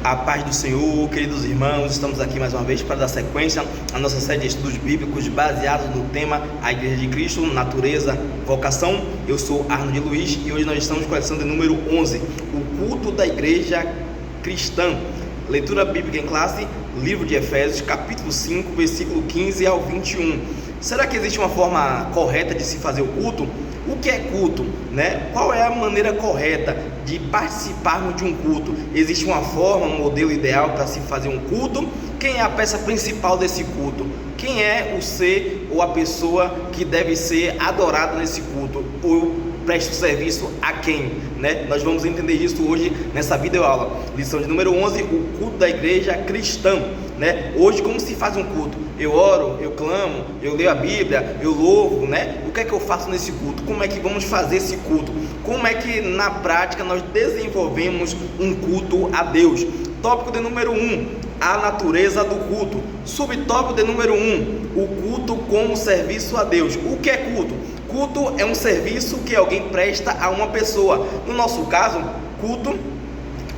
A paz do Senhor, queridos irmãos, estamos aqui mais uma vez para dar sequência à nossa série de estudos bíblicos baseados no tema A Igreja de Cristo, Natureza, Vocação. Eu sou Arnold Luiz e hoje nós estamos com a lição de número 11, o culto da Igreja Cristã. Leitura bíblica em classe, livro de Efésios, capítulo 5, versículo 15 ao 21. Será que existe uma forma correta de se fazer o culto? O que é culto, né? Qual é a maneira correta de participarmos de um culto? Existe uma forma, um modelo ideal para se fazer um culto? Quem é a peça principal desse culto? Quem é o ser ou a pessoa que deve ser adorada nesse culto? Ou presta o serviço a quem, né? Nós vamos entender isso hoje nessa videoaula. Lição de número 11, o culto da igreja cristã, né? Hoje, como se faz um culto? Eu oro, eu clamo, eu leio a Bíblia, eu louvo, né? O que é que eu faço nesse culto? Como é que vamos fazer esse culto? Como é que na prática nós desenvolvemos um culto a Deus? Tópico de número 1, a natureza do culto. Subtópico de número 1, o culto como serviço a Deus. O que é culto? Culto é um serviço que alguém presta a uma pessoa. No nosso caso, culto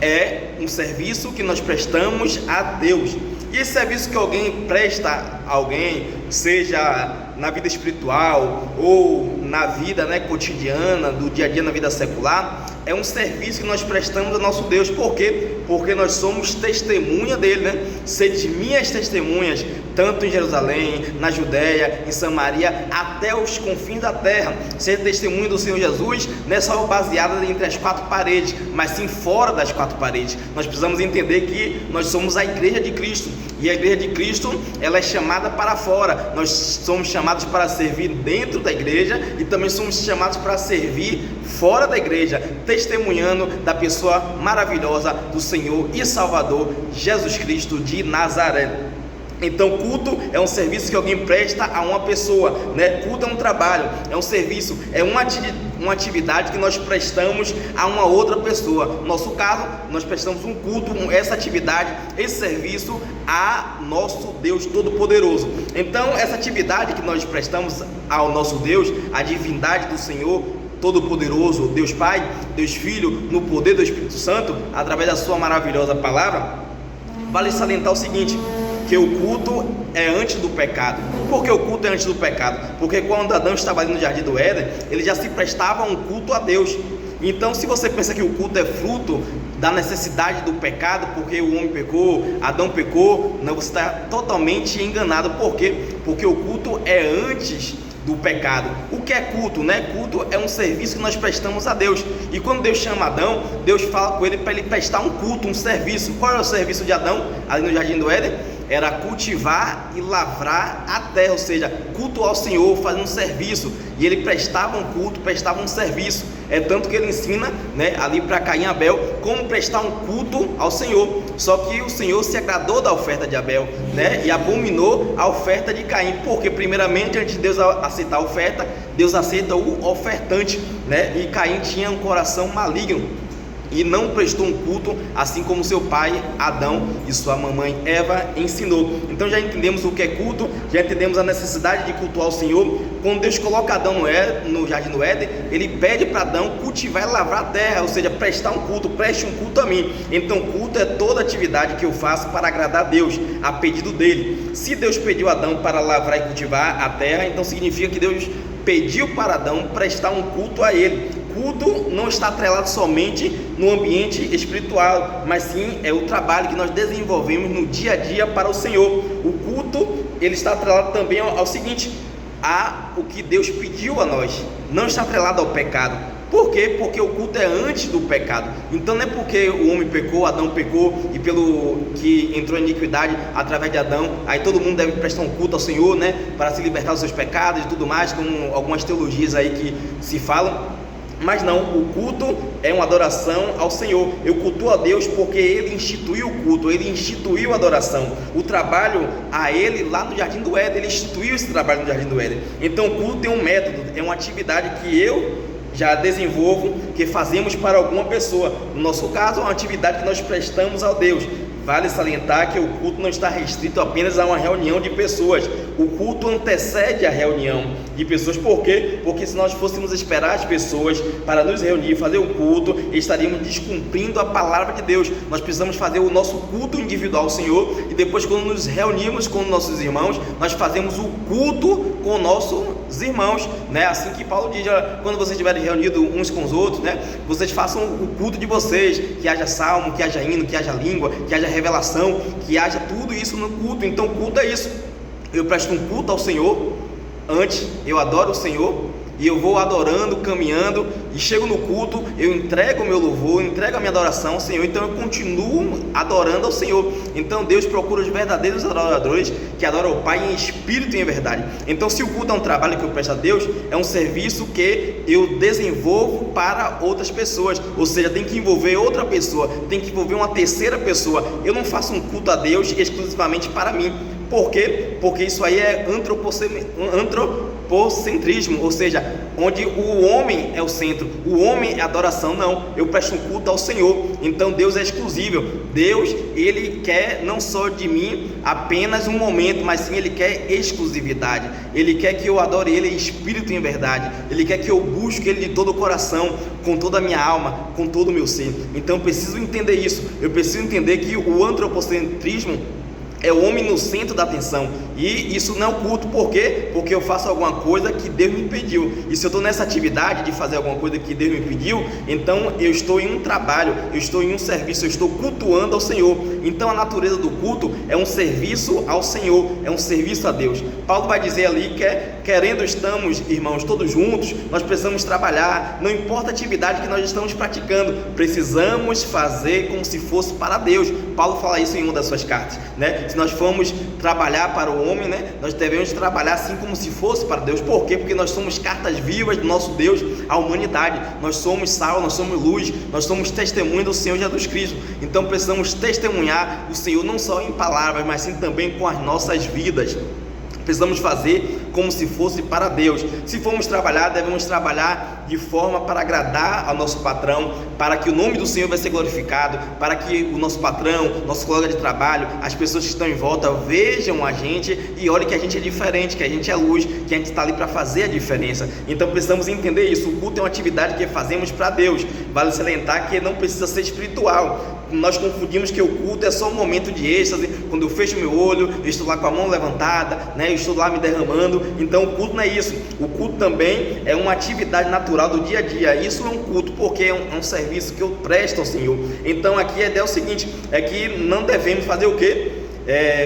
é um serviço que nós prestamos a Deus. E esse serviço que alguém presta a alguém, seja na vida espiritual ou na vida, né, cotidiana, do dia a dia, na vida secular, é um serviço que nós prestamos ao nosso Deus. Por quê? Porque nós somos testemunha dele, né? Sede minhas testemunhas, tanto em Jerusalém, na Judéia, em Samaria, até os confins da terra. Ser testemunha do Senhor Jesus não é só baseada entre as quatro paredes, mas sim fora das quatro paredes. Nós precisamos entender que nós somos a igreja de Cristo, e a igreja de Cristo, ela é chamada para fora. Nós somos chamados para servir dentro da igreja e também somos chamados para servir fora da igreja, testemunhando da pessoa maravilhosa do Senhor e Salvador Jesus Cristo de Nazaré. Então, culto é um serviço que alguém presta a uma pessoa, né? Culto é um trabalho, é um serviço, é uma atividade que nós prestamos a uma outra pessoa. No nosso caso, nós prestamos um culto, essa atividade, esse serviço a nosso Deus Todo-Poderoso. Então, essa atividade que nós prestamos ao nosso Deus, a divindade do Senhor Todo-Poderoso, Deus Pai, Deus Filho, no poder do Espírito Santo, através da sua maravilhosa palavra, vale salientar o seguinte, que o culto é antes do pecado. Por que o culto é antes do pecado? Porque quando Adão estava ali no jardim do Éden, ele já se prestava um culto a Deus. Então, se você pensa que o culto é fruto da necessidade do pecado, porque o homem pecou, Adão pecou, não, você está totalmente enganado. Por quê? Porque o culto é antes do pecado. O que é culto, né? Culto é um serviço que nós prestamos a Deus. E quando Deus chama Adão, Deus fala com ele para ele prestar um culto, um serviço. Qual é o serviço de Adão ali no jardim do Éden? Era cultivar e lavrar a terra, ou seja, culto ao Senhor, fazer um serviço. E ele prestava um culto, prestava um serviço. É tanto que ele ensina, né, ali para Caim e Abel, como prestar um culto ao Senhor. Só que o Senhor se agradou da oferta de Abel, né, e abominou a oferta de Caim. Porque primeiramente, antes de Deus aceitar a oferta, Deus aceita o ofertante, né? E Caim tinha um coração maligno e não prestou um culto, assim como seu pai Adão e sua mamãe Eva ensinou. Então já entendemos o que é culto, já entendemos a necessidade de cultuar o Senhor. Quando Deus coloca Adão no jardim do Éden, ele pede para Adão cultivar e lavrar a terra, ou seja, prestar um culto, preste um culto a mim. Então culto é toda atividade que eu faço para agradar a Deus, a pedido dele. Se Deus pediu a Adão para lavrar e cultivar a terra, então significa que Deus pediu para Adão prestar um culto a ele. Culto não está atrelado somente no ambiente espiritual, mas sim é o trabalho que nós desenvolvemos no dia a dia para o Senhor. O culto, ele está atrelado também ao seguinte, a o que Deus pediu a nós, não está atrelado ao pecado. Por quê? Porque o culto é antes do pecado. Então não é porque o homem pecou, Adão pecou, e pelo que entrou em iniquidade através de Adão, aí todo mundo deve prestar um culto ao Senhor, né, para se libertar dos seus pecados e tudo mais, como algumas teologias aí que se falam. Mas não, o culto é uma adoração ao Senhor. Eu cultuo a Deus porque Ele instituiu o culto, Ele instituiu a adoração. O trabalho a Ele lá no jardim do Éden, Ele instituiu esse trabalho no jardim do Éden. Então o culto é um método, é uma atividade que eu já desenvolvo, que fazemos para alguma pessoa. No nosso caso, é uma atividade que nós prestamos ao Deus. vale salientar que o culto não está restrito apenas a uma reunião de pessoas. O culto antecede a reunião de pessoas. Por quê? Porque se nós fôssemos esperar as pessoas para nos reunir e fazer o culto, estaríamos descumprindo a palavra de Deus. Nós precisamos fazer o nosso culto individual ao Senhor, e depois, quando nos reunimos com nossos irmãos, nós fazemos o culto com nossos irmãos, né? Assim que Paulo diz: quando vocês estiverem reunidos uns com os outros, né, vocês façam o culto de vocês, que haja salmo, que haja hino, que haja língua, que haja revelação, que haja tudo isso no culto. Então o culto é isso. Eu presto um culto ao Senhor, antes eu adoro o Senhor, e eu vou adorando, caminhando, e chego no culto, eu entrego o meu louvor, entrego a minha adoração ao Senhor. Então eu continuo adorando ao Senhor. Então Deus procura os verdadeiros adoradores, que adoram o Pai em espírito e em verdade. Então, se o culto é um trabalho que eu presto a Deus, é um serviço que eu desenvolvo para outras pessoas. Ou seja, tem que envolver outra pessoa, tem que envolver uma terceira pessoa. Eu não faço um culto a Deus exclusivamente para mim. Por quê? Porque isso aí é antropocentrismo, ou seja, onde o homem é o centro, o homem é a adoração. Não, eu presto um culto ao Senhor. Então Deus é exclusivo. Deus, Ele quer não só de mim apenas um momento, mas sim Ele quer exclusividade. Ele quer que eu adore Ele em espírito e em verdade. Ele quer que eu busque Ele de todo o coração, com toda a minha alma, com todo o meu ser. Então eu preciso entender isso. Eu preciso entender que o antropocentrismo é o homem no centro da atenção, e isso não é o culto. Por quê? Porque eu faço alguma coisa que Deus me pediu, e se eu estou nessa atividade de fazer alguma coisa que Deus me pediu, então eu estou em um trabalho, eu estou em um serviço, eu estou cultuando ao Senhor. Então a natureza do culto é um serviço ao Senhor, é um serviço a Deus. Paulo vai dizer ali que querendo estamos, irmãos, todos juntos, nós precisamos trabalhar, não importa a atividade que nós estamos praticando, precisamos fazer como se fosse para Deus. Paulo fala isso em uma das suas cartas, né? Se nós formos trabalhar para o homem, né, nós devemos trabalhar assim como se fosse para Deus. Por quê? Porque nós somos cartas vivas do nosso Deus à humanidade. Nós somos sal, nós somos luz, nós somos testemunho do Senhor Jesus Cristo. Então precisamos testemunhar o Senhor não só em palavras, mas sim também com as nossas vidas. Precisamos fazer como se fosse para Deus. Se formos trabalhar, devemos trabalhar de forma para agradar ao nosso patrão, para que o nome do Senhor vai ser glorificado, para que o nosso patrão, nosso colega de trabalho, as pessoas que estão em volta vejam a gente e olhem que a gente é diferente, que a gente é luz, que a gente está ali para fazer a diferença. Então precisamos entender isso. O culto é uma atividade que fazemos para Deus. Vale salientar que não precisa ser espiritual. Nós confundimos que o culto é só um momento de êxtase, quando eu fecho meu olho, eu estou lá com a mão levantada, né? Eu estou lá me derramando. Então o culto não é isso. O culto também é uma atividade natural do dia a dia. Isso é um culto porque é um serviço que eu presto ao Senhor. Então aqui a ideia é o seguinte, é que não devemos fazer o quê?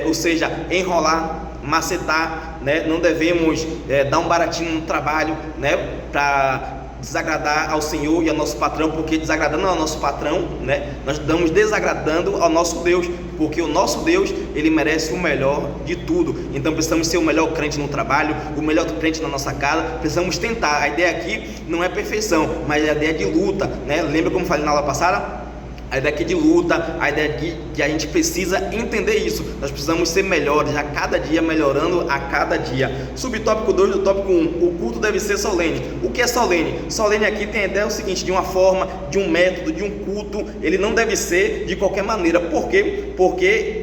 Ou seja, enrolar, macetar, né? Não devemos dar um baratinho no trabalho, né? Para desagradar ao Senhor e ao nosso patrão, porque desagradando ao nosso patrão, né, nós estamos desagradando ao nosso Deus, porque o nosso Deus, Ele merece o melhor de tudo. Então precisamos ser o melhor crente no trabalho, o melhor crente na nossa casa. Precisamos tentar. A ideia aqui não é perfeição, mas a ideia de luta, né? Lembra como falei na aula passada? A ideia aqui de luta, a ideia de que a gente precisa entender isso. Nós precisamos ser melhores a cada dia, melhorando a cada dia. Subtópico 2 do tópico 1, o culto deve ser solene. O que é solene? Solene aqui tem a ideia seguinte, de uma forma, de um método, de um culto. Ele não deve ser de qualquer maneira. Por quê? Porque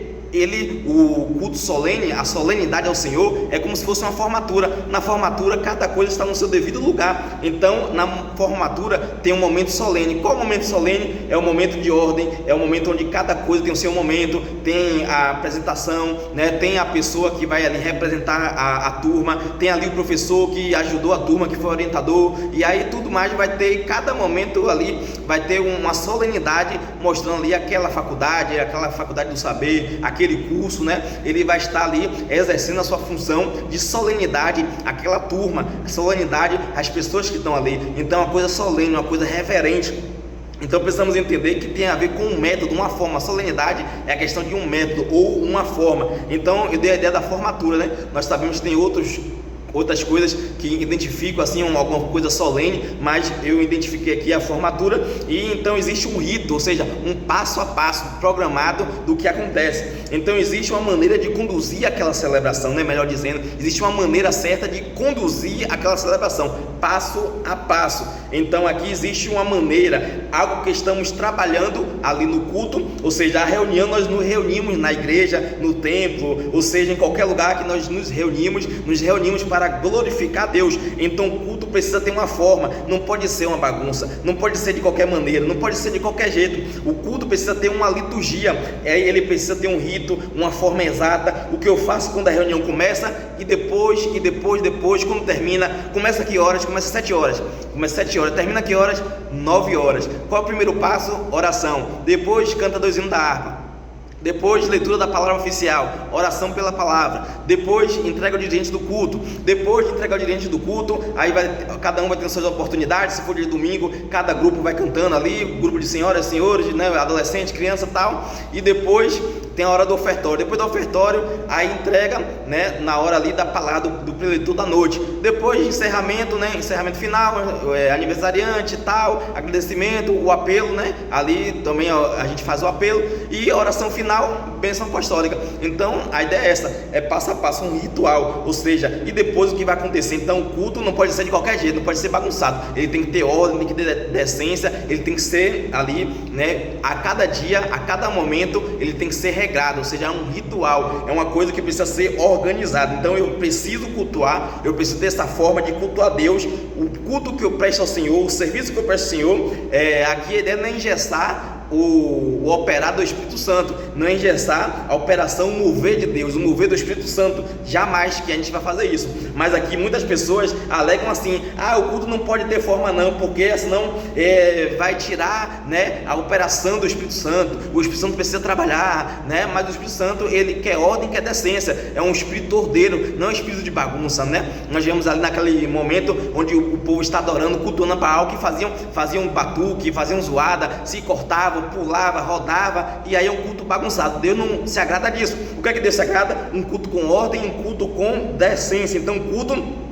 o culto solene, a solenidade ao Senhor é como se fosse uma formatura. Na formatura cada coisa está no seu devido lugar. Então na formatura tem um momento solene. Qual é o momento solene? É o momento de ordem, é o momento onde cada coisa tem o seu momento. Tem a apresentação, né? Tem a pessoa que vai ali representar a turma, tem ali o professor que ajudou a turma, que foi orientador, e aí tudo mais vai ter, cada momento ali vai ter uma solenidade mostrando ali aquela faculdade do saber, aquele curso, né? Ele vai estar ali exercendo a sua função de solenidade àquela turma, solenidade às pessoas que estão ali. Então é uma coisa solene, uma coisa reverente. Então precisamos entender que tem a ver com um método, uma forma. A solenidade é a questão de um método ou uma forma. Então eu dei a ideia da formatura, né? Nós sabemos que tem outras coisas que identificam assim alguma coisa solene, mas eu identifiquei aqui a formatura. E então existe um rito, ou seja, um passo a passo programado do que acontece. Então existe uma maneira de conduzir aquela celebração, né? Melhor dizendo, existe uma maneira certa de conduzir aquela celebração, passo a passo. Então aqui existe uma maneira, algo que estamos trabalhando ali no culto, ou seja, a reunião, nós nos reunimos na igreja, no templo, ou seja, em qualquer lugar que nós nos reunimos para glorificar a Deus. Então o culto precisa ter uma forma, não pode ser uma bagunça, não pode ser de qualquer maneira, não pode ser de qualquer jeito. O culto precisa ter uma liturgia, ele precisa ter um rito, uma forma exata. O que eu faço quando a reunião começa e depois, quando termina, começa que horas? Começa 7 horas, termina que horas? 9 horas. Qual é o primeiro passo? Oração. Depois canta 2 hinos da harpa. Depois leitura da palavra oficial, oração pela palavra. Depois entrega ao dirigente do culto. Depois de entregar ao dirigente do culto, aí cada um vai ter suas oportunidades. Se for de domingo, cada grupo vai cantando ali, grupo de senhoras, senhores, né, adolescente, criança e tal. E depois tem a hora do ofertório. Depois do ofertório, aí entrega, né, na hora ali da palavra do preletor da noite. Depois de encerramento, né, encerramento final, aniversariante e tal, agradecimento, o apelo, né, ali também a gente faz o apelo e a oração final, bênção apostólica. Então a ideia é essa, é passo a passo, um ritual, ou seja, e depois o que vai acontecer. Então o culto não pode ser de qualquer jeito, não pode ser bagunçado, ele tem que ter ordem, tem que ter decência, ele tem que ser ali, né, a cada dia, a cada momento, ele tem que ser regrado, ou seja, é um ritual, é uma coisa que precisa ser organizada. Então eu preciso cultuar, eu preciso ter essa forma de cultuar a Deus, o culto que eu presto ao Senhor, o serviço que eu presto ao Senhor. Aqui a ideia não é engessar o operar do Espírito Santo, não é engessar a operação, o mover de Deus, o mover do Espírito Santo, jamais que a gente vai fazer isso. Mas aqui muitas pessoas alegam assim: o culto não pode ter forma não, porque senão vai tirar, né, a operação do Espírito Santo. O Espírito Santo precisa trabalhar, né? Mas o Espírito Santo, ele quer ordem, quer decência, é um espírito ordeiro, não é um espírito de bagunça, né? Nós vemos ali naquele momento onde o povo está adorando, cultuando a Baal, que faziam batuque, faziam zoada, se cortavam, pulava, rodava, e aí é um culto bagunçado. Deus não se agrada disso. O que é que Deus se agrada? Um culto com ordem, um culto com decência. Então o culto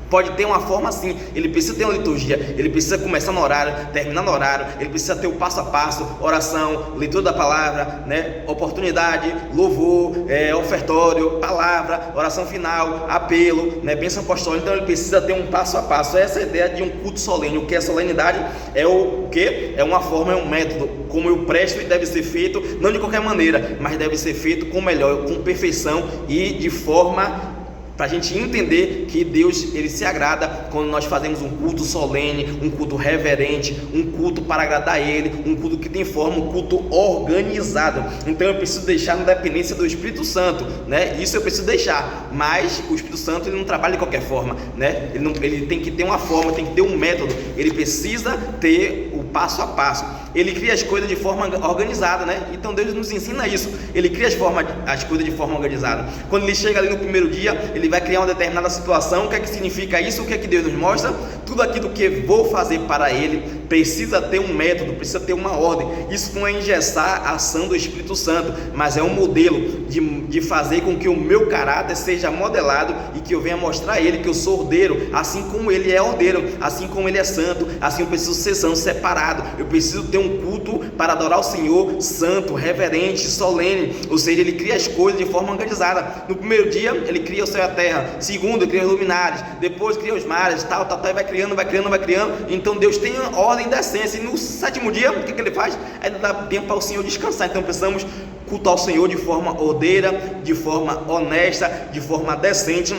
pode ter uma forma assim, ele precisa ter uma liturgia, ele precisa começar no horário, terminar no horário, ele precisa ter o passo a passo, oração, leitura da palavra, né, oportunidade, louvor, ofertório, palavra, oração final, apelo, né, bênção apostólica. Então ele precisa ter um passo a passo. Essa é a ideia de um culto solene. O que é solenidade? É o que? É uma forma, é um método, como eu presto, e deve ser feito, não de qualquer maneira, mas deve ser feito com melhor, com perfeição e de forma para a gente entender que Deus, ele se agrada quando nós fazemos um culto solene, um culto reverente, um culto para agradar a Ele, um culto que tem forma, um culto organizado. Então eu preciso deixar na dependência do Espírito Santo, né? Isso eu preciso deixar, mas o Espírito Santo, ele não trabalha de qualquer forma, né? Ele tem que ter uma forma, tem que ter um método, ele precisa ter o passo a passo. Ele cria as coisas de forma organizada, né? Então Deus nos ensina isso. Ele cria as coisas de forma organizada. Quando ele chega ali no primeiro dia, ele vai criar uma determinada situação. O que é que significa isso? O que é que Deus nos mostra? Tudo aquilo que vou fazer para Ele precisa ter um método, precisa ter uma ordem. Isso não é engessar a ação do Espírito Santo, mas é um modelo de fazer com que o meu caráter seja modelado e que eu venha mostrar a Ele que eu sou ordeiro, assim como Ele é ordeiro, assim como Ele é santo. Assim eu preciso ser santo, separado. Eu preciso ter um culto para adorar o Senhor santo, reverente, solene. Ou seja, Ele cria as coisas de forma organizada. No primeiro dia Ele cria o céu e a terra, segundo Ele cria os luminares, depois cria os mares, tal, e vai criando. Então Deus tem ordem e decência. E no sétimo dia, o que Ele faz? Ainda dá tempo para o Senhor descansar. Então precisamos cultuar o Senhor de forma ordeira, de forma honesta, de forma decente.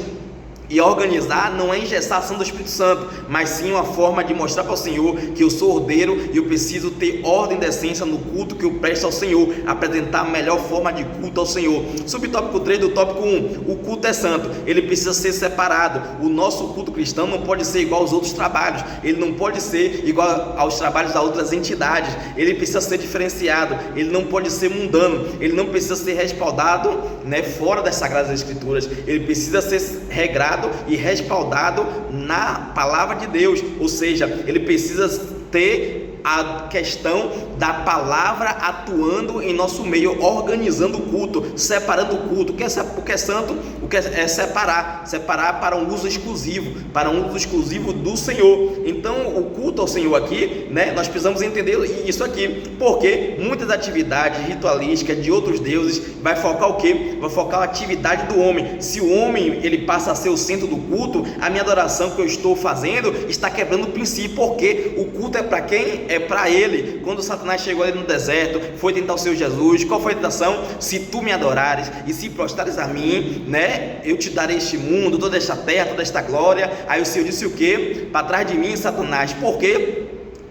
E organizar não é engessar a ação do Espírito Santo, mas sim uma forma de mostrar para o Senhor que eu sou ordeiro e eu preciso ter ordem e decência no culto que eu presto ao Senhor, apresentar a melhor forma de culto ao Senhor. Subtópico 3 do tópico 1, o culto é santo, ele precisa ser separado. O nosso culto cristão não pode ser igual aos outros trabalhos, ele não pode ser igual aos trabalhos das outras entidades, ele precisa ser diferenciado, ele não pode ser mundano, ele não precisa ser respaldado, né, fora das Sagradas Escrituras, ele precisa ser regrado e respaldado na palavra de Deus. Ou seja, ele precisa ter a questão da palavra atuando em nosso meio, organizando o culto, separando o culto. O que é santo, O que é separar para um uso exclusivo do Senhor. Então o culto ao Senhor aqui, né, nós precisamos entender isso aqui, porque muitas atividades ritualísticas de outros deuses vai focar o quê? Vai focar a atividade do homem. Se o homem ele passa a ser o centro do culto, a minha adoração que eu estou fazendo está quebrando o princípio, porque o culto é para quem? É para ele. Quando Satanás chegou ali no deserto, foi tentar o Senhor Jesus, qual foi a tentação? Se tu me adorares e se prostrares a mim, né, eu te darei este mundo, toda esta terra, toda esta glória. Aí o Senhor disse o quê? Para trás de mim, Satanás. Por quê?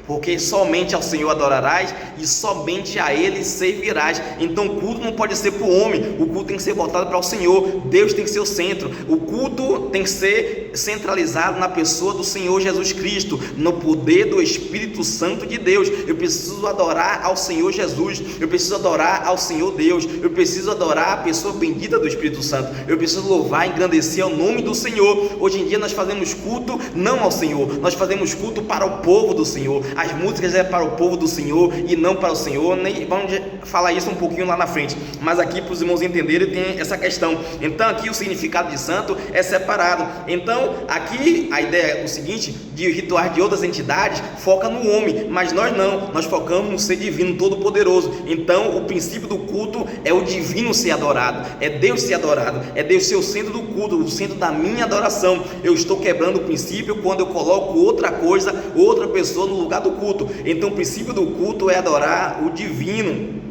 Porque somente ao Senhor adorarás e somente a Ele servirás. Então o culto não pode ser para o homem, o culto tem que ser voltado para o Senhor. Deus tem que ser o centro. O culto tem que ser centralizado na pessoa do Senhor Jesus Cristo, no poder do Espírito Santo de Deus. Eu preciso adorar ao Senhor Jesus, eu preciso adorar ao Senhor Deus, eu preciso adorar a pessoa bendita do Espírito Santo, eu preciso louvar e engrandecer o nome do Senhor. Hoje em dia nós fazemos culto não ao Senhor, nós fazemos culto para o povo do Senhor. As músicas é para o povo do Senhor e não para o Senhor, né? Vamos falar isso um pouquinho lá na frente, mas aqui para os irmãos entenderem tem essa questão. Então aqui o significado de santo é separado. Então aqui a ideia é o seguinte, de rituais de outras entidades foca no homem, mas nós não, nós focamos no ser divino todo poderoso. Então o princípio do culto é o divino ser adorado, é Deus ser adorado, é Deus ser o centro do culto, o centro da minha adoração. Eu estou quebrando o princípio quando eu coloco outra coisa, outra pessoa no lugar do culto. Então o princípio do culto é adorar o divino.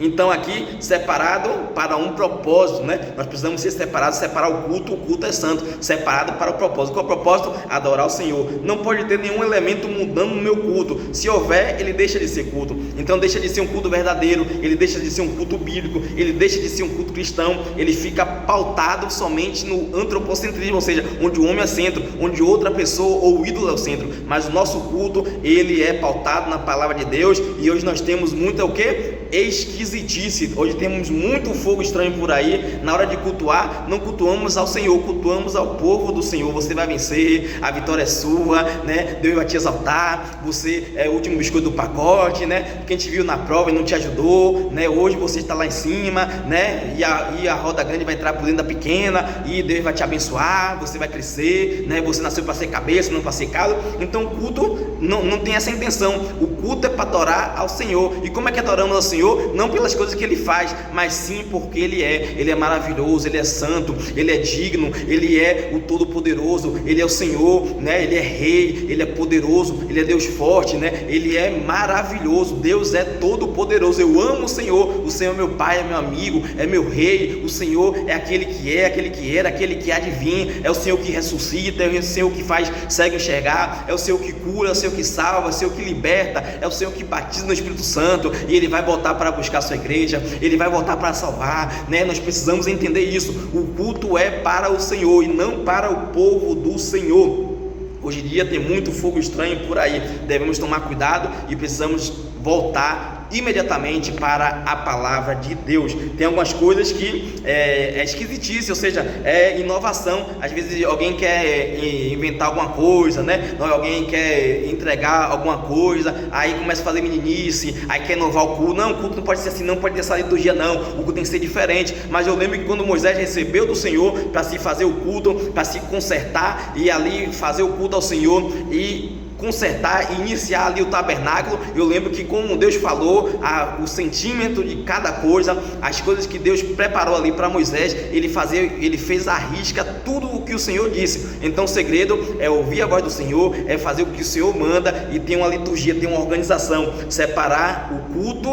Então aqui separado para um propósito, né? Nós precisamos ser separados, separar o culto é santo, separado para o propósito. Qual é o propósito? Adorar o Senhor. Não pode ter nenhum elemento mudando no meu culto. Se houver, ele deixa de ser culto. Então deixa de ser um culto verdadeiro, ele deixa de ser um culto bíblico, ele deixa de ser um culto cristão, ele fica pautado somente no antropocentrismo, ou seja, onde o homem é centro, onde outra pessoa ou o ídolo é o centro. Mas o nosso culto, ele é pautado na palavra de Deus, e hoje nós temos muito o quê? Esquisitice. Hoje temos muito fogo estranho por aí. Na hora de cultuar, não cultuamos ao Senhor, cultuamos ao povo do Senhor. Você vai vencer, a vitória é sua, né? Deus vai te exaltar, você é o último biscoito do pacote, né? Quem te viu na prova e não te ajudou, né? Hoje você está lá em cima, né? E a roda grande vai entrar por dentro da pequena, e Deus vai te abençoar, você vai crescer, né? Você nasceu para ser cabeça, não para ser calo. Então o culto não tem essa intenção. O culto é para adorar ao Senhor. E como é que adoramos ao Senhor? Não pelas coisas que Ele faz, mas sim porque Ele é maravilhoso, Ele é santo, Ele é digno, Ele é o Todo-Poderoso, Ele é o Senhor, né? Ele é Rei, Ele é poderoso, Ele é Deus forte, né? Ele é maravilhoso, Deus é Todo-Poderoso. Eu amo o Senhor é meu Pai, é meu amigo, é meu Rei. O Senhor é aquele que é, aquele que era, aquele que há de vir, é o Senhor que ressuscita, é o Senhor que faz cego enxergar, é o Senhor que cura, é o Senhor que salva, é o Senhor que liberta, é o Senhor que batiza no Espírito Santo, e Ele vai voltar para buscar a sua igreja, Ele vai voltar para salvar, né? Nós precisamos entender isso. O culto é para o Senhor e não para o povo do Senhor. Hoje em dia tem muito fogo estranho por aí, devemos tomar cuidado e precisamos voltar imediatamente para a palavra de Deus. Tem algumas coisas que é esquisitice, ou seja, é inovação. Às vezes alguém quer inventar alguma coisa, né? Alguém quer entregar alguma coisa, aí começa a fazer meninice, aí quer inovar o culto. Não, o culto não pode ser assim, não pode ter essa liturgia não, o culto tem que ser diferente. Mas eu lembro que quando Moisés recebeu do Senhor para se fazer o culto, para se consertar e ali fazer o culto ao Senhor e consertar e iniciar ali o tabernáculo, eu lembro que como Deus falou, o sentimento de cada coisa, as coisas que Deus preparou ali para Moisés, ele fez à risca tudo o que o Senhor disse. Então o segredo é ouvir a voz do Senhor, é fazer o que o Senhor manda, e tem uma liturgia, tem uma organização. Separar o culto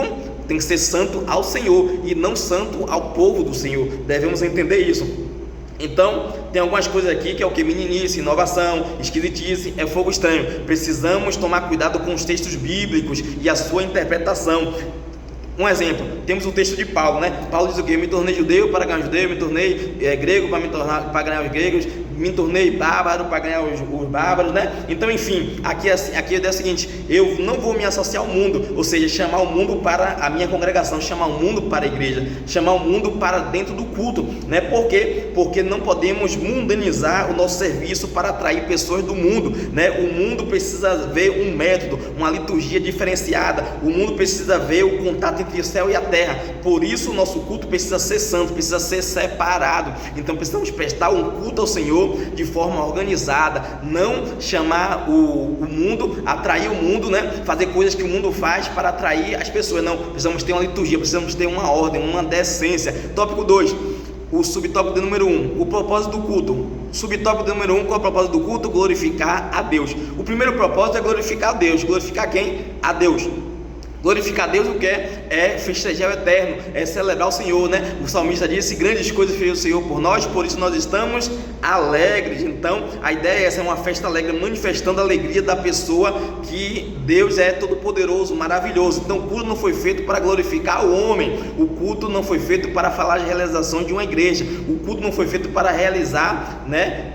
tem que ser santo ao Senhor e não santo ao povo do Senhor. Devemos entender isso. Então, tem algumas coisas aqui que é o que? Meninice, inovação, esquisitice, é fogo estranho. Precisamos tomar cuidado com os textos bíblicos e a sua interpretação. Um exemplo, temos o texto de Paulo, né? Paulo diz o que? Me tornei judeu para ganhar judeu, me tornei grego para ganhar os gregos. me tornei bárbaro para ganhar os bárbaros, né? Então, enfim, aqui a ideia é o seguinte: eu não vou me associar ao mundo, ou seja, chamar o mundo para a minha congregação, chamar o mundo para a igreja, chamar o mundo para dentro do culto, né? Por quê? Porque não podemos mundanizar o nosso serviço para atrair pessoas do mundo, né? O mundo precisa ver um método, uma liturgia diferenciada, o mundo precisa ver o contato entre o céu e a terra. Por isso o nosso culto precisa ser santo, precisa ser separado. Então precisamos prestar um culto ao Senhor de forma organizada, não chamar o mundo, atrair o mundo, né? Fazer coisas que o mundo faz para atrair as pessoas. Não, precisamos ter uma liturgia, precisamos ter uma ordem, uma decência. Tópico 2, o subtópico número 1, o propósito do culto. Subtópico número 1, qual é o propósito do culto? Glorificar a Deus. O primeiro propósito é glorificar a Deus. Glorificar quem? A Deus. Glorificar a Deus o que é festejar o eterno, é celebrar o Senhor, né? O salmista disse: grandes coisas fez o Senhor por nós, por isso nós estamos alegres. Então a ideia é essa, é uma festa alegre, manifestando a alegria da pessoa que Deus é todo poderoso, maravilhoso. Então o culto não foi feito para glorificar o homem, o culto não foi feito para falar de realização de uma igreja, o culto não foi feito para realizar, né,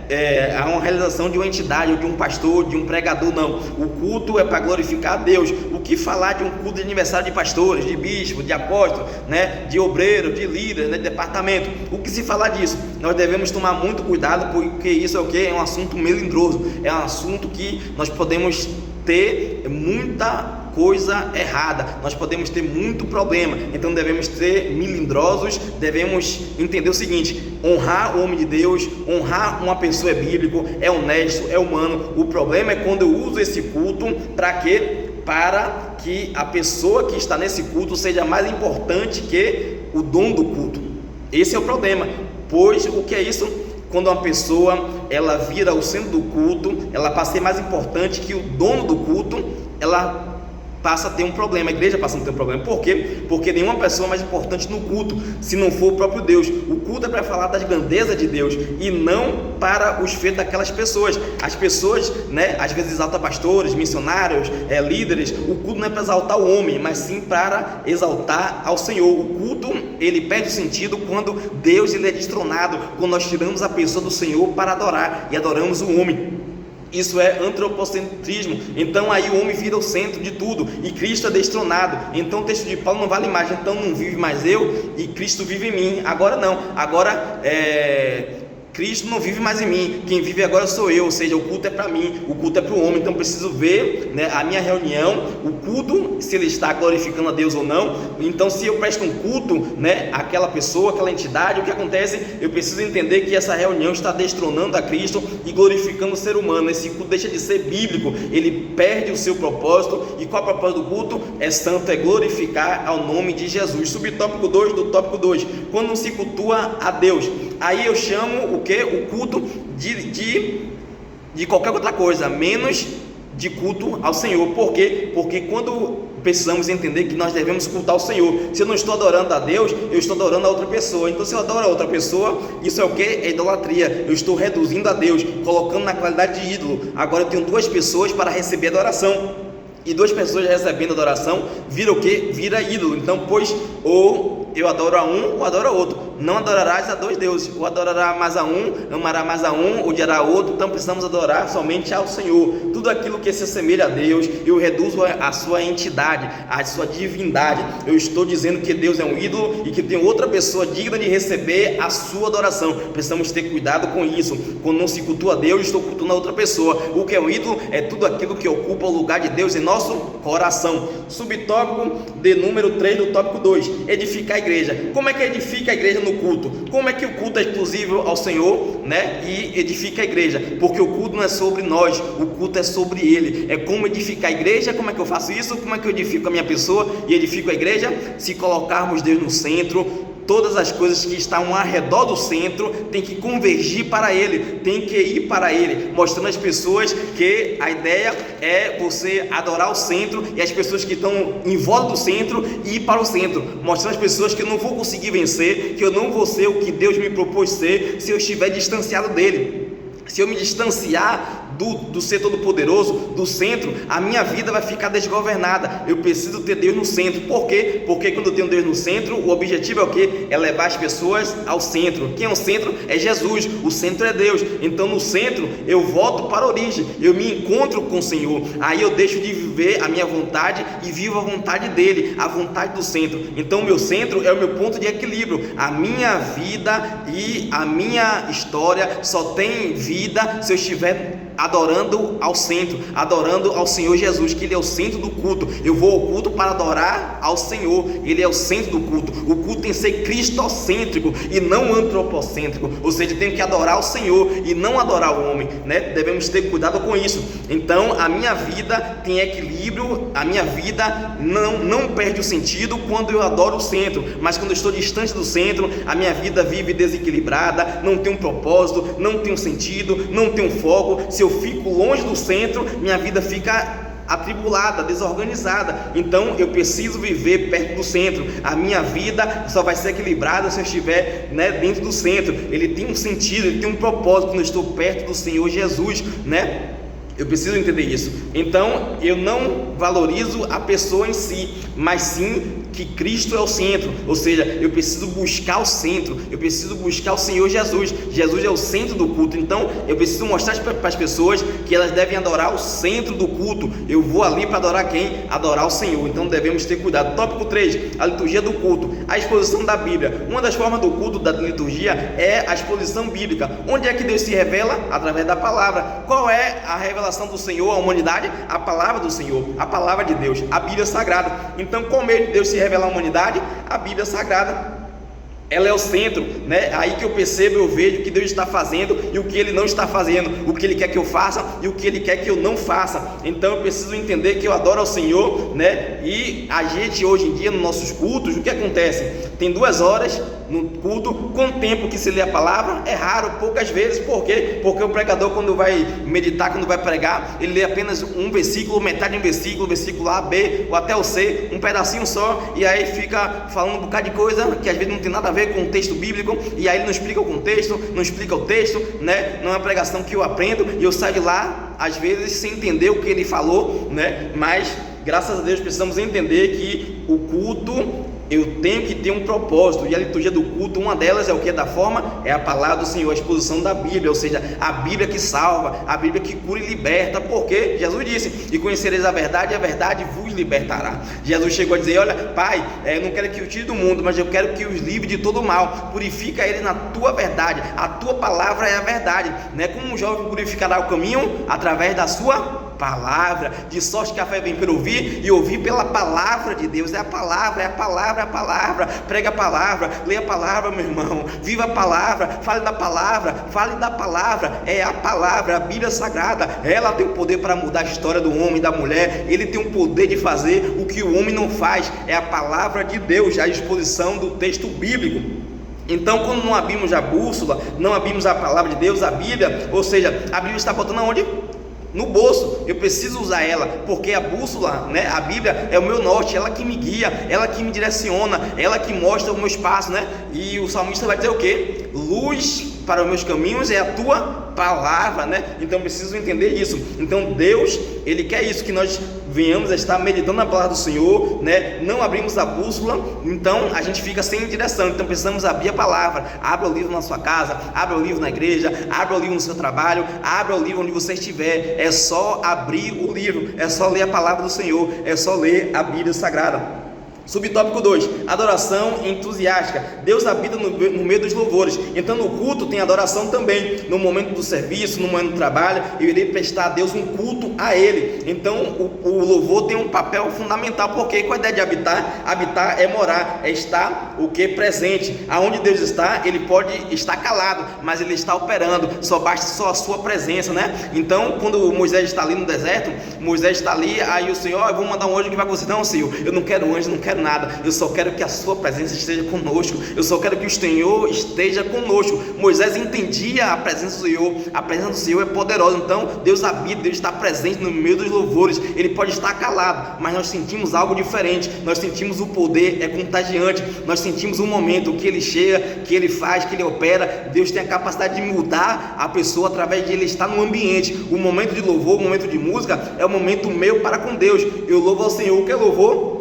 uma realização de uma entidade, ou de um pastor, de um pregador. Não, o culto é para glorificar a Deus. O que falar de um culto de aniversário de pastores, de bispos, de apóstolos, né, de obreiros, de líderes, né, de departamento? O que se falar disso? Nós devemos tomar muito cuidado, porque isso é o que? É um assunto melindroso, é um assunto que nós podemos ter muita coisa errada, nós podemos ter muito problema. Então devemos ser melindrosos, devemos entender o seguinte: honrar o homem de Deus, honrar uma pessoa é bíblico, é honesto, é humano. O problema é quando eu uso esse culto para quê? Para que a pessoa que está nesse culto seja mais importante que o dono do culto. Esse é o problema. Pois o que é isso? Quando uma pessoa ela vira o centro do culto, ela passa a ser mais importante que o dono do culto, ela passa a ter um problema, a igreja passa a ter um problema. Por quê? Porque nenhuma pessoa é mais importante no culto, se não for o próprio Deus. O culto é para falar das grandezas de Deus e não para os feitos daquelas pessoas. As pessoas, né, às vezes exaltam pastores, missionários, líderes. O culto não é para exaltar o homem, mas sim para exaltar ao Senhor. O culto, ele perde o sentido quando Deus ele é destronado, quando nós tiramos a pessoa do Senhor para adorar e adoramos o homem. Isso é antropocentrismo. Então aí o homem vira o centro de tudo e Cristo é destronado. Então o texto de Paulo não vale mais. Então não vive mais eu e Cristo vive em mim. Agora não, agora Cristo não vive mais em mim, quem vive agora sou eu. Ou seja, o culto é para mim, o culto é para o homem. Então preciso ver, né, a minha reunião, o culto, se ele está glorificando a Deus ou não. Então se eu presto um culto, né, àquela pessoa, àquela entidade, o que acontece? Eu preciso entender que essa reunião está destronando a Cristo e glorificando o ser humano. Esse culto deixa de ser bíblico, ele perde o seu propósito. E qual é o propósito do culto? É santo, é glorificar ao nome de Jesus. Subtópico 2 do tópico 2, quando não se cultua a Deus, aí eu chamo o que? O culto de qualquer outra coisa, menos de culto ao Senhor. Por quê? Porque quando precisamos entender que nós devemos cultar o Senhor. Se eu não estou adorando a Deus, eu estou adorando a outra pessoa. Então se eu adoro a outra pessoa, isso é o que? É idolatria. Eu estou reduzindo a Deus, colocando na qualidade de ídolo. Agora eu tenho duas pessoas para receber adoração, e duas pessoas recebendo adoração vira o que? Vira ídolo. Então pois ou eu adoro a um ou adoro a outro. Não adorarás a dois deuses, ou adorará mais a um, amará mais a um, odiará a outro. Então precisamos adorar somente ao Senhor. Tudo aquilo que se assemelha a Deus, eu reduzo a sua entidade, a sua divindade. Eu estou dizendo que Deus é um ídolo e que tem outra pessoa digna de receber a sua adoração. Precisamos ter cuidado com isso. Quando não se cultua a Deus, estou cultuando a outra pessoa. O que é um ídolo? É tudo aquilo que ocupa o lugar de Deus em nosso coração. Subtópico de número 3 do tópico 2, edificar a igreja. Como é que edifica a igreja no culto? Como é que o culto é exclusivo ao Senhor, né? E edifica a igreja? Porque o culto não é sobre nós, o culto é sobre Ele. É como edificar a igreja. Como é que eu faço isso? Como é que eu edifico a minha pessoa e edifico a igreja? Se colocarmos Deus no centro, todas as coisas que estão ao redor do centro tem que convergir para Ele, tem que ir para Ele, mostrando às pessoas que a ideia é você adorar o centro e as pessoas que estão em volta do centro ir para o centro, mostrando às pessoas que eu não vou conseguir vencer, que eu não vou ser o que Deus me propôs ser se eu estiver distanciado dele. Se eu me distanciar do ser todo-poderoso, do centro, a minha vida vai ficar desgovernada. Eu preciso ter Deus no centro. Por quê? Porque quando eu tenho Deus no centro, o objetivo é o quê? É levar as pessoas ao centro. Quem é o centro? É Jesus. O centro é Deus. Então no centro eu volto para a origem, eu me encontro com o Senhor. Aí eu deixo de viver a minha vontade e vivo a vontade dele, a vontade do centro. Então o meu centro é o meu ponto de equilíbrio. A minha vida e a minha história só tem vida se eu estiver adorando ao centro, adorando ao Senhor Jesus, que Ele é o centro do culto. Eu vou ao culto para adorar ao Senhor, Ele é o centro do culto. O culto tem que ser cristocêntrico e não antropocêntrico, ou seja, tem que adorar o Senhor e não adorar o homem, né? Devemos ter cuidado com isso. Então a minha vida tem equilíbrio, a minha vida não perde o sentido quando eu adoro o centro, mas quando eu estou distante do centro, a minha vida vive desequilibrada, não tem um propósito, não tem um sentido, não tem um foco. Se eu fico longe do centro, minha vida fica atribulada, desorganizada. Então eu preciso viver perto do centro. A minha vida só vai ser equilibrada se eu estiver, né, dentro do centro. Ele tem um sentido, ele tem um propósito quando eu estou perto do Senhor Jesus, né? Eu preciso entender isso. Então eu não valorizo a pessoa em si, mas sim que Cristo é o centro. Ou seja, eu preciso buscar o centro, eu preciso buscar o Senhor Jesus. Jesus é o centro do culto. Então eu preciso mostrar para as pessoas que elas devem adorar o centro do culto. Eu vou ali para adorar quem? Adorar o Senhor. Então devemos ter cuidado. Tópico 3, a liturgia do culto, a exposição da Bíblia. Uma das formas do culto, da liturgia, é a exposição bíblica. Onde é que Deus se revela? Através da palavra. Qual é a revelação do Senhor à humanidade? A palavra do Senhor, a palavra de Deus, a Bíblia Sagrada. Então, como meio de Deus se revela à humanidade? A Bíblia Sagrada. Ela é o centro, né? Aí que eu percebo, eu vejo o que Deus está fazendo e o que Ele não está fazendo, o que Ele quer que eu faça e o que Ele quer que eu não faça. Então eu preciso entender que eu adoro ao Senhor, né? E a gente hoje em dia, nos nossos cultos, o que acontece? Tem 2 horas no culto, com o tempo que se lê a palavra, é raro, poucas vezes. Por quê? Porque o pregador, quando vai meditar, quando vai pregar, ele lê apenas um versículo, metade de um versículo, versículo A, B, ou até o C, um pedacinho só, e aí fica falando um bocado de coisa que às vezes não tem nada a ver com o texto bíblico, e aí ele não explica o contexto, não explica o texto, né? Não é uma pregação que eu aprendo e eu saio de lá, às vezes, sem entender o que ele falou, né? Mas, graças a Deus, precisamos entender que o culto, eu tenho que ter um propósito, e a liturgia do culto, uma delas é o que? Da forma? É a palavra do Senhor, a exposição da Bíblia, ou seja, a Bíblia que salva, a Bíblia que cura e liberta. Porque Jesus disse: e conhecereis a verdade vos libertará. Jesus chegou a dizer: olha, Pai, eu não quero que o tire do mundo, mas eu quero que os livre de todo mal. Purifica ele na tua verdade, a tua palavra é a verdade, né? Como um jovem purificará o caminho? Através da sua palavra, de sorte que a fé vem pelo ouvir e ouvir pela palavra de Deus. É a palavra, é a palavra, é a palavra. Prega a palavra, leia a palavra, meu irmão, viva a palavra, fale da palavra, é a palavra, a Bíblia Sagrada. Ela tem o poder para mudar a história do homem e da mulher. Ele tem o poder de fazer o que o homem não faz. É a palavra de Deus, a exposição do texto bíblico. Então, quando não abrimos a bússola, não abrimos a palavra de Deus, a Bíblia, ou seja, a Bíblia está botando aonde? No bolso. Eu preciso usar ela, porque a bússola, né, a Bíblia é o meu norte, ela que me guia, ela que me direciona, ela que mostra o meu espaço, né? E o salmista vai dizer o quê? Luz para os meus caminhos é a tua palavra, né? Então eu preciso entender isso. Então Deus, Ele quer isso, que nós venhamos a estar meditando na palavra do Senhor, né? Não abrimos a bússola, então a gente fica sem direção. Então precisamos abrir a palavra. Abra o livro na sua casa, abra o livro na igreja, abra o livro no seu trabalho, abra o livro onde você estiver. É só abrir o livro, é só ler a palavra do Senhor, é só ler a Bíblia Sagrada. Subtópico 2, adoração entusiástica. Deus habita no meio dos louvores. Então no culto tem adoração também. No momento do serviço, no momento do trabalho, eu irei prestar a Deus um culto a Ele. Então o louvor tem um papel fundamental. Porque qual a ideia de habitar? Habitar é morar, é estar o que? Presente. Aonde Deus está, Ele pode estar calado, mas Ele está operando. Só basta só a sua presença, né? Então quando Moisés está ali no deserto, Moisés está ali, aí o Senhor: eu vou mandar um anjo que vai com você. Não, Senhor, eu não quero anjo, não quero nada, eu só quero que a sua presença esteja conosco, eu só quero que o Senhor esteja conosco. Moisés entendia a presença do Senhor, a presença do Senhor é poderosa. Então Deus habita, Deus está presente no meio dos louvores. Ele pode estar calado, mas nós sentimos algo diferente, nós sentimos o poder, é contagiante, nós sentimos um momento que ele chega, que ele faz, que ele opera. Deus tem a capacidade de mudar a pessoa através de ele estar no ambiente. O momento de louvor, o momento de música é o momento meu para com Deus. Eu louvo ao Senhor. O que é louvor?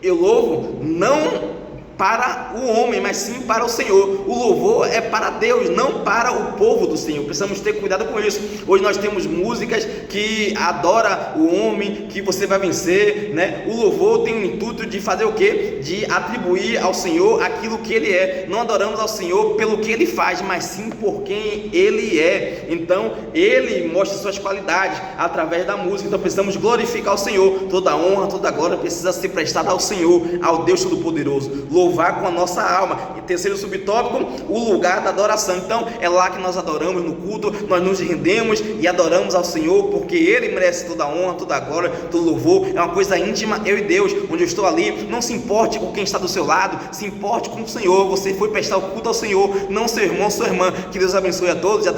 Eu louvo não para o homem, mas sim para o Senhor. O louvor é para Deus, não para o povo do Senhor. Precisamos ter cuidado com isso. Hoje nós temos músicas que adora o homem, que você vai vencer, né? O louvor tem o intuito de fazer o quê? De atribuir ao Senhor aquilo que Ele é. Não adoramos ao Senhor pelo que Ele faz, mas sim por quem Ele é. Então Ele mostra suas qualidades através da música. Então precisamos glorificar o Senhor. Toda a honra, toda a glória precisa ser prestada ao Senhor, ao Deus Todo-Poderoso. Louvar com a nossa alma. E terceiro subtópico, o lugar da adoração. Então é lá que nós adoramos no culto, nós nos rendemos e adoramos ao Senhor, porque Ele merece toda a honra, toda a glória, todo o louvor. É uma coisa íntima, eu e Deus, onde eu estou ali. Não se importe com quem está do seu lado, se importe com o Senhor. Você foi prestar o culto ao Senhor, não seu irmão, sua irmã. Que Deus abençoe a todos.